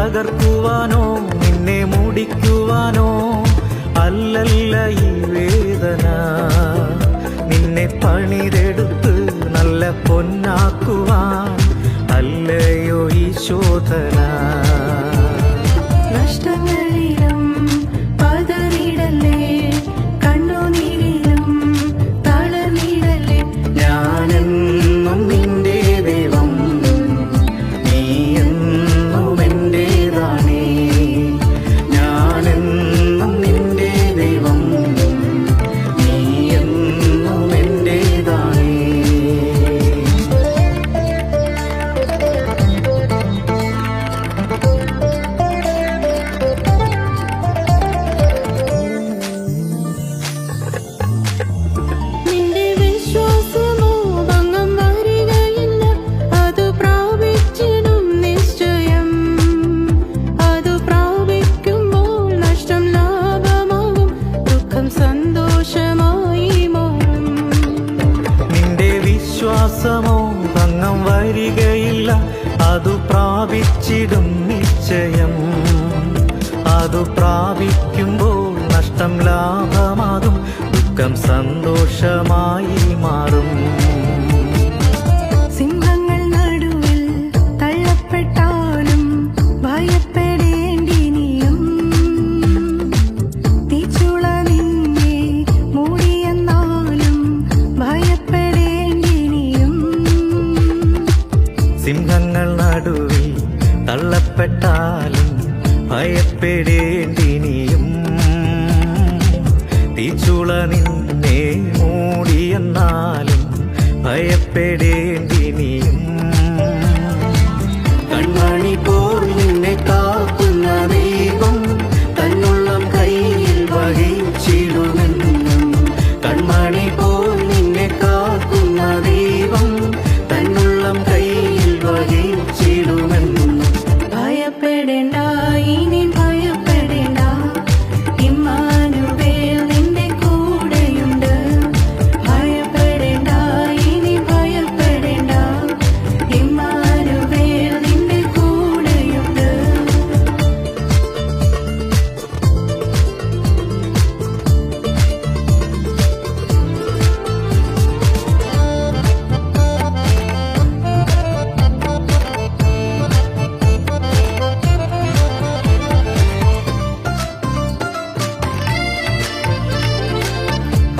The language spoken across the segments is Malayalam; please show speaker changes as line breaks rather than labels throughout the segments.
തകർക്കുവാനോ നിന്നെ മുടിക്കുവാനോ അല്ലല്ല ഈ വേദന. നിന്നെ പണിതെടുത്ത് നല്ല പൊന്നാക്കുവാൻ അല്ലയോ ഈ ശോധന.
നഷ്ടങ്ങളിലും പതറിടല്ലേ, കണ്ണുനീരിലും തളർന്നിടല്ലേ.
ഞാനെന്നും നിന്റെ ദൈവം, നീ എന്നും എന്റേതാണേ. ഞാനെന്നും നിന്റെ ദൈവം, നീ എന്നും എന്റേതാണേ.
നിന്റെ വിശ്വാസമോ ഭംഗം വരികയില്ല, അത് പ്രാപിച്ചിടും നിശ്ചയം. അത് പ്രാപിക്കുമ്പോൾ നഷ്ടം ലാഭമാകും, ദുഃഖം സന്തോഷമായി മാറും.
നിന്റെ വിശ്വാസമോ ഭംഗം വരികയില്ല, അതു പ്രാപിച്ചിടും നിശ്ചയം. അതു പ്രാപിക്കുമ്പോൾ നഷ്ടം ലാഭമാകും, ദുഃഖം സന്തോഷമായി മാറും.
സിംഹങ്ങൾ നടുവിൽ തള്ളപ്പെട്ടാലും ഭയപ്പെടേണ്ടി നീയും. തീച്ചുള നിന്നെ മൂടിയെന്നാലും ഭയപ്പെടേണ്ടി നീയും.
സിംഹങ്ങൾ നടുവിൽ തള്ളപ്പെട്ടാലും ഭയപ്പെടേണ്ടി നീയും. തീച്ചുള നിന്നെ മൂടിയെന്നാലും ഭയപ്പെടേണ്ടി നീയും. കൺമണി പോൽ നിന്നെ കാക്കുന്ന ദൈവം തന്നുള്ളം കയ്യിൽ വഹിച്ചിടുമെന്നും. കൺമണി പോൽ നിന്നെ കാക്കുന്ന ദൈവം തന്നുള്ളം കയ്യിൽ വഹിച്ചിടുമെന്നും.
ഭയപ്പെടേണ്ട, ഇനി ഭയപ്പെടേണ്ട, ഇമ്മാനുവേൽ നിന്റെ കൂടെയുണ്ട്. ഭയപ്പെടേണ്ട, ഇനി ഭയപ്പെടേണ്ട, ഇമ്മാനുവേൽ നിന്റെ കൂടെയുണ്ട്.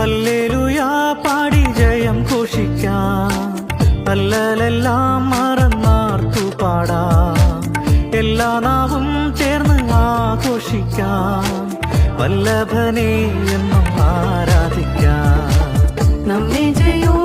ഹല്ലേലൂയാ പാടി ജയം ഘോഷിക്കാം, അല്ലലെല്ലാം മറന്നാർത്തു പാടാം. എല്ലാ നാവും ചേർന്ന് ആഘോഷിക്കാം, വല്ലഭനെ എന്നും ആരാധിക്കാം.
നമ്മെ ജയോ